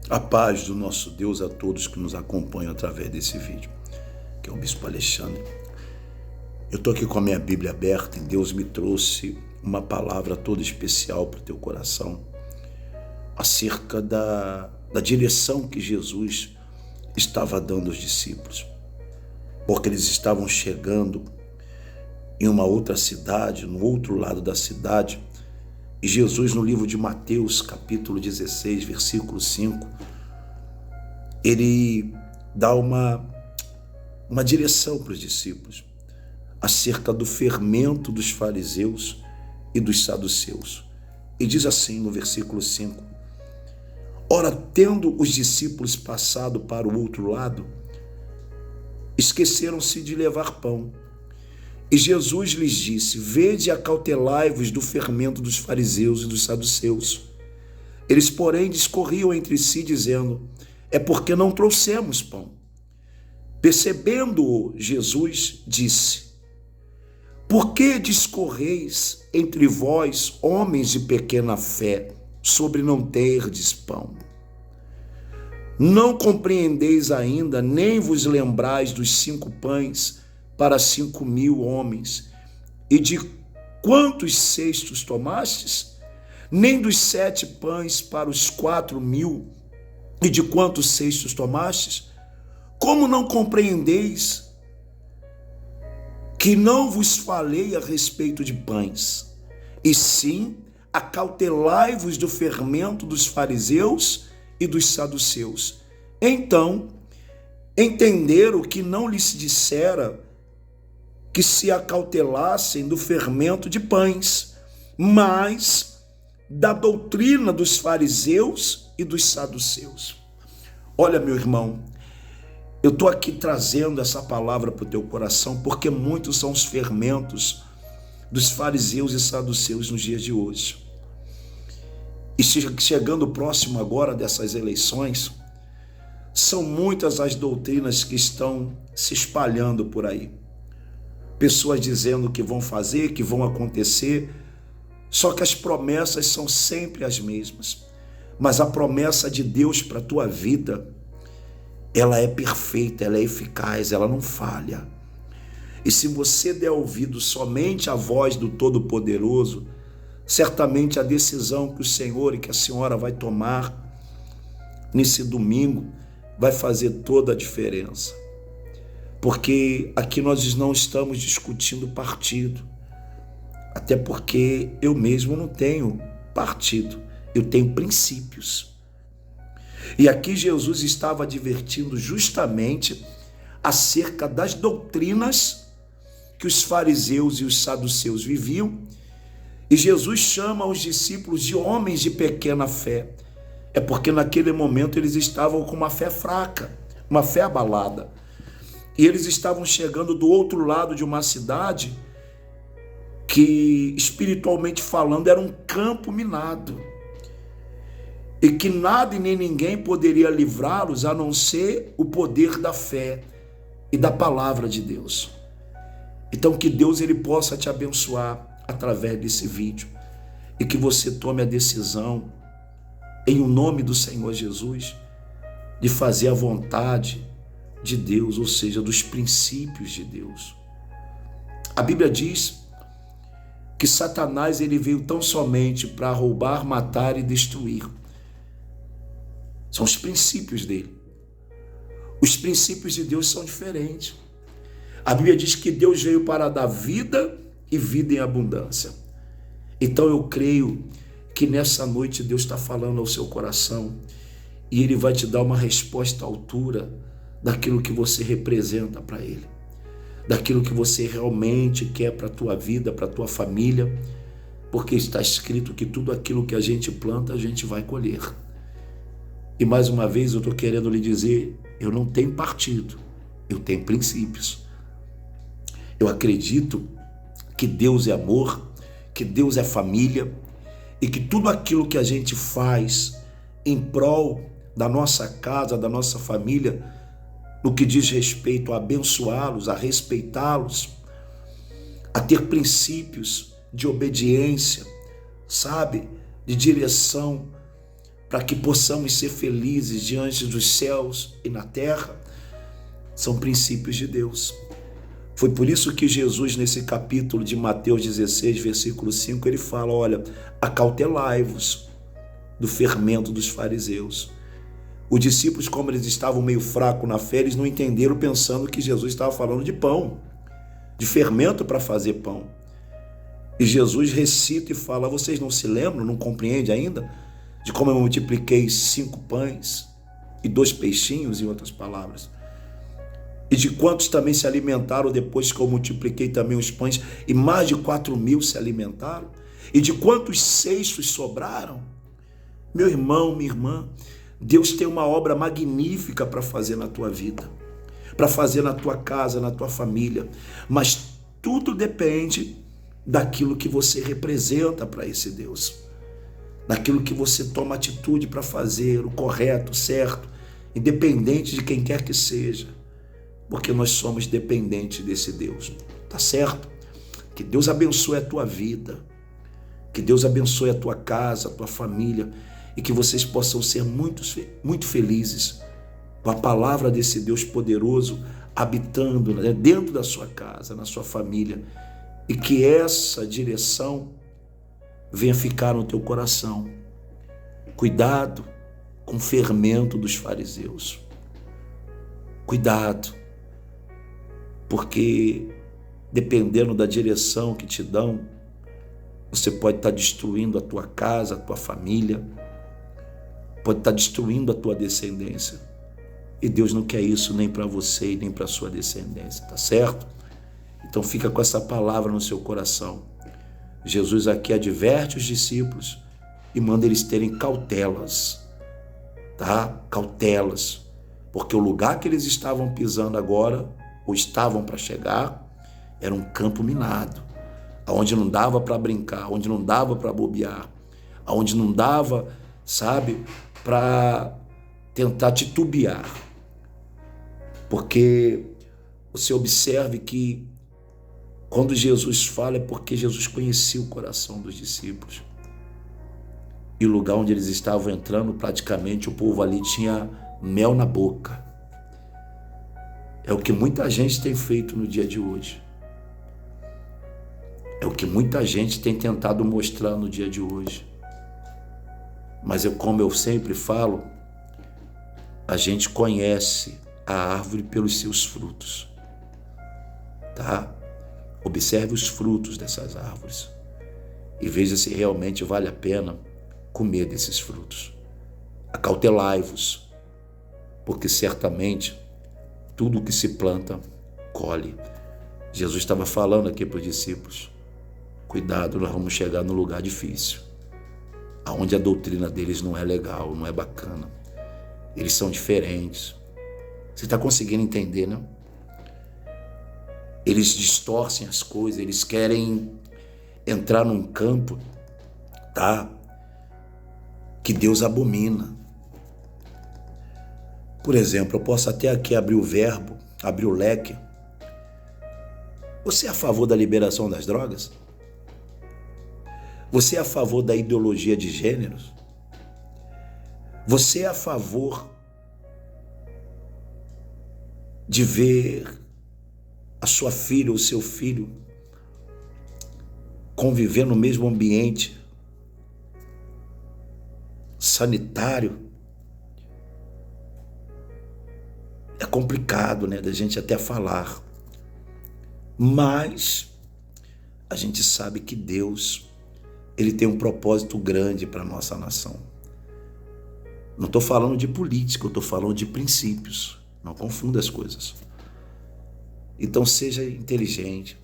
A paz do nosso Deus a todos que nos acompanham através desse vídeo, que é o Bispo Alexandre. Eu estou aqui com a minha Bíblia aberta e Deus me trouxe uma palavra toda especial para o teu coração, acerca da direção que Jesus estava dando aos discípulos, porque eles estavam chegando em uma outra cidade, no outro lado da cidade, e Jesus, no livro de Mateus, capítulo 16, versículo 5, ele dá uma direção para os discípulos acerca do fermento dos fariseus e dos saduceus. E diz assim no versículo 5: Ora, tendo os discípulos passado para o outro lado, esqueceram-se de levar pão. E Jesus lhes disse: Vede e acautelai-vos do fermento dos fariseus e dos saduceus. Eles, porém, discorriam entre si, dizendo: É porque não trouxemos pão. Percebendo-o, Jesus disse: Por que discorreis entre vós, homens de pequena fé, sobre não terdes pão? Não compreendeis ainda, nem vos lembrais dos 5 pães para 5.000 homens, e de quantos cestos tomastes? Nem dos 7 pães para os 4.000, e de quantos cestos tomastes? Como não compreendeis que não vos falei a respeito de pães, e sim acautelai-vos do fermento dos fariseus e dos saduceus? Então entenderam que não lhes dissera que se acautelassem do fermento de pães, mas da doutrina dos fariseus e dos saduceus. Olha, meu irmão, eu estou aqui trazendo essa palavra para o teu coração, porque muitos são os fermentos dos fariseus e saduceus nos dias de hoje. E chegando próximo agora dessas eleições, são muitas as doutrinas que estão se espalhando por aí. Pessoas dizendo que vão fazer, que vão acontecer, só que as promessas são sempre as mesmas. Mas a promessa de Deus para a tua vida, ela é perfeita, ela é eficaz, ela não falha. E se você der ouvido somente à voz do Todo-Poderoso, certamente a decisão que o Senhor e que a senhora vai tomar nesse domingo vai fazer toda a diferença. Porque aqui nós não estamos discutindo partido, até porque eu mesmo não tenho partido, eu tenho princípios. E aqui Jesus estava advertindo justamente acerca das doutrinas que os fariseus e os saduceus viviam, e Jesus chama os discípulos de homens de pequena fé. É porque naquele momento eles estavam com uma fé fraca, uma fé abalada. E eles estavam chegando do outro lado de uma cidade que, espiritualmente falando, era um campo minado. E que nada e nem ninguém poderia livrá-los a não ser o poder da fé e da palavra de Deus. Então que Deus ele possa te abençoar através desse vídeo e que você tome a decisão, em o nome do Senhor Jesus, de fazer a vontade de Deus, ou seja, dos princípios de Deus. A Bíblia diz que Satanás ele veio tão somente para roubar, matar e destruir. São os princípios dele. Os princípios de Deus são diferentes. A Bíblia diz que Deus veio para dar vida e vida em abundância. Então eu creio que nessa noite Deus está falando ao seu coração e Ele vai te dar uma resposta à altura daquilo que você representa para Ele, daquilo que você realmente quer para a tua vida, para a tua família, porque está escrito que tudo aquilo que a gente planta, a gente vai colher. E mais uma vez eu estou querendo lhe dizer, eu não tenho partido, eu tenho princípios. Eu acredito que Deus é amor, que Deus é família e que tudo aquilo que a gente faz em prol da nossa casa, da nossa família, no que diz respeito a abençoá-los, a respeitá-los, a ter princípios de obediência, sabe, de direção para que possamos ser felizes diante dos céus e na terra, são princípios de Deus. Foi por isso que Jesus, nesse capítulo de Mateus 16, versículo 5, ele fala, olha, acautelai-vos do fermento dos fariseus. Os discípulos, como eles estavam meio fracos na fé, eles não entenderam, pensando que Jesus estava falando de pão, de fermento para fazer pão. E Jesus recita e fala, vocês não se lembram, não compreendem ainda, de como eu multipliquei 5 pães e 2 peixinhos, em outras palavras? E de quantos também se alimentaram depois que eu multipliquei também os pães, e mais de 4.000 se alimentaram? E de quantos cestos sobraram? Meu irmão, minha irmã, Deus tem uma obra magnífica para fazer na tua vida, para fazer na tua casa, na tua família, mas tudo depende daquilo que você representa para esse Deus, daquilo que você toma atitude para fazer, o correto, o certo, independente de quem quer que seja, porque nós somos dependentes desse Deus, tá certo? Que Deus abençoe a tua vida, que Deus abençoe a tua casa, a tua família, e que vocês possam ser muito felizes com a palavra desse Deus poderoso habitando, né, dentro da sua casa, na sua família, e que essa direção venha ficar no teu coração. Cuidado com o fermento dos fariseus. Cuidado, porque dependendo da direção que te dão, você pode estar destruindo a tua casa, a tua família, pode estar destruindo a tua descendência. E Deus não quer isso nem para você e nem para a sua descendência, tá certo? Então fica com essa palavra no seu coração. Jesus aqui adverte os discípulos e manda eles terem cautelas, tá? Cautelas, porque o lugar que eles estavam pisando agora, ou estavam para chegar, era um campo minado, onde não dava para brincar, onde não dava para bobear, onde não dava, sabe, para tentar titubear. Porque você observe que quando Jesus fala é porque Jesus conhecia o coração dos discípulos. E o lugar onde eles estavam entrando, praticamente o povo ali tinha mel na boca. É o que muita gente tem feito no dia de hoje. É o que muita gente tem tentado mostrar no dia de hoje. Mas como eu sempre falo, a gente conhece a árvore pelos seus frutos, tá? Observe os frutos dessas árvores e veja se realmente vale a pena comer desses frutos. Acautelai-vos, porque certamente tudo que se planta, colhe. Jesus estava falando aqui para os discípulos, cuidado, nós vamos chegar num lugar difícil, onde a doutrina deles não é legal, não é bacana. Eles são diferentes. Você está conseguindo entender, não? Eles distorcem as coisas, eles querem entrar num campo, tá? Que Deus abomina. Por exemplo, eu posso até aqui abrir o verbo, abrir o leque. Você é a favor da liberação das drogas? Você é a favor da ideologia de gêneros? Você é a favor de ver a sua filha ou seu filho conviver no mesmo ambiente sanitário? É complicado, né, da gente até falar, mas a gente sabe que Deus, Ele tem um propósito grande para a nossa nação. Não estou falando de política, eu estou falando de princípios. Não confunda as coisas. Então seja inteligente.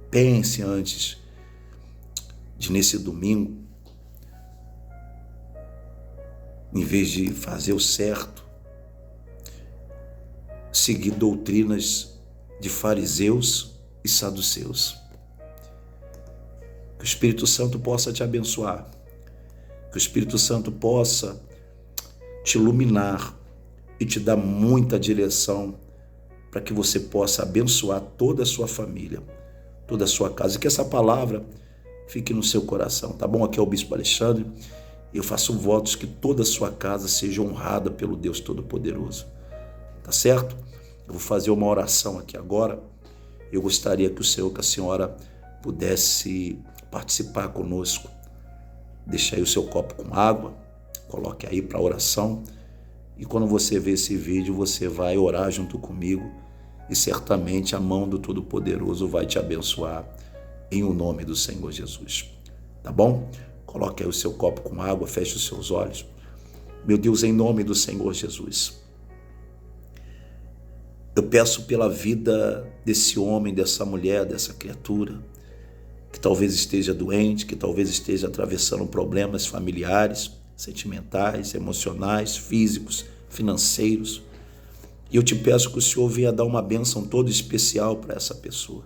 Pense antes de, nesse domingo, em vez de fazer o certo, seguir doutrinas de fariseus e saduceus. Que o Espírito Santo possa te abençoar. Que o Espírito Santo possa te iluminar e te dar muita direção para que você possa abençoar toda a sua família, toda a sua casa. E que essa palavra fique no seu coração, tá bom? Aqui é o Bispo Alexandre Eu faço votos que toda a sua casa seja honrada pelo Deus Todo-Poderoso. Tá certo? Eu vou fazer uma oração aqui agora. Eu gostaria que o senhor, que a senhora pudesse participar conosco. Deixe aí o seu copo com água, coloque aí para oração. E quando você ver esse vídeo, você vai orar junto comigo e certamente a mão do Todo-Poderoso vai te abençoar em o nome do Senhor Jesus. Tá bom? Coloque aí o seu copo com água, feche os seus olhos. Meu Deus, em nome do Senhor Jesus, eu peço pela vida desse homem, dessa mulher, dessa criatura, que talvez esteja doente, que talvez esteja atravessando problemas familiares, sentimentais, emocionais, físicos, financeiros. E eu te peço que o Senhor venha dar uma bênção toda especial para essa pessoa.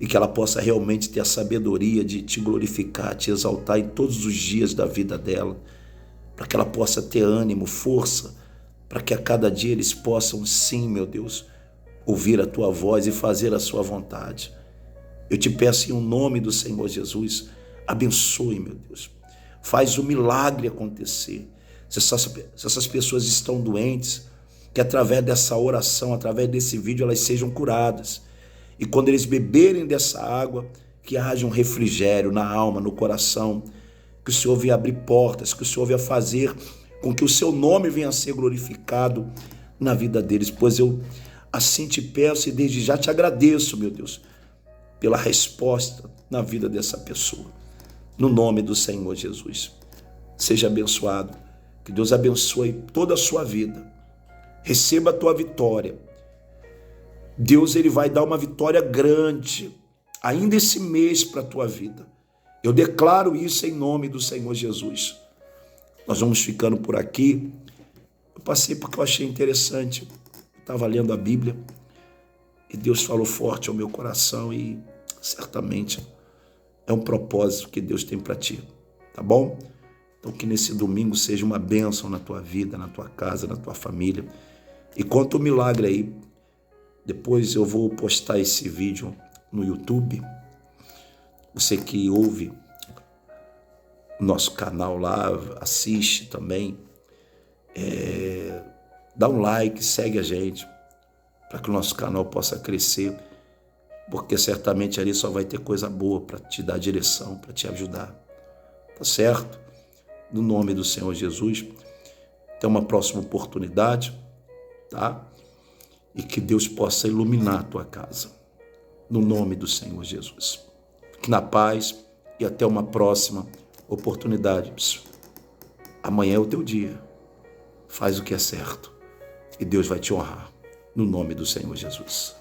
E que ela possa realmente ter a sabedoria de te glorificar, te exaltar em todos os dias da vida dela, para que ela possa ter ânimo, força, para que a cada dia eles possam, sim, meu Deus, ouvir a tua voz e fazer a sua vontade. Eu te peço em nome do Senhor Jesus, abençoe, meu Deus. Faz o milagre acontecer. Se essas pessoas estão doentes, que através dessa oração, através desse vídeo, elas sejam curadas. E quando eles beberem dessa água, que haja um refrigério na alma, no coração, que o Senhor venha abrir portas, que o Senhor venha fazer com que o seu nome venha a ser glorificado na vida deles, pois eu assim te peço e desde já te agradeço, meu Deus, pela resposta na vida dessa pessoa. No nome do Senhor Jesus. Seja abençoado. Que Deus abençoe toda a sua vida. Receba a tua vitória. Deus, ele vai dar uma vitória grande ainda esse mês para a tua vida. Eu declaro isso em nome do Senhor Jesus. Nós vamos ficando por aqui. Eu passei porque eu achei interessante. Eu estava lendo a Bíblia e Deus falou forte ao meu coração e certamente é um propósito que Deus tem para ti, tá bom? Então que nesse domingo seja uma bênção na tua vida, na tua casa, na tua família. E conta o milagre aí. Depois eu vou postar esse vídeo no YouTube. Você que ouve o nosso canal lá, assiste também. Dá um like, segue a gente, para que o nosso canal possa crescer. Porque certamente ali só vai ter coisa boa para te dar direção, para te ajudar. Tá certo? No nome do Senhor Jesus. Até uma próxima oportunidade, tá? E que Deus possa iluminar a tua casa. No nome do Senhor Jesus. Fique na paz e até uma próxima oportunidade. Amanhã é o teu dia. Faz o que é certo e Deus vai te honrar. No nome do Senhor Jesus.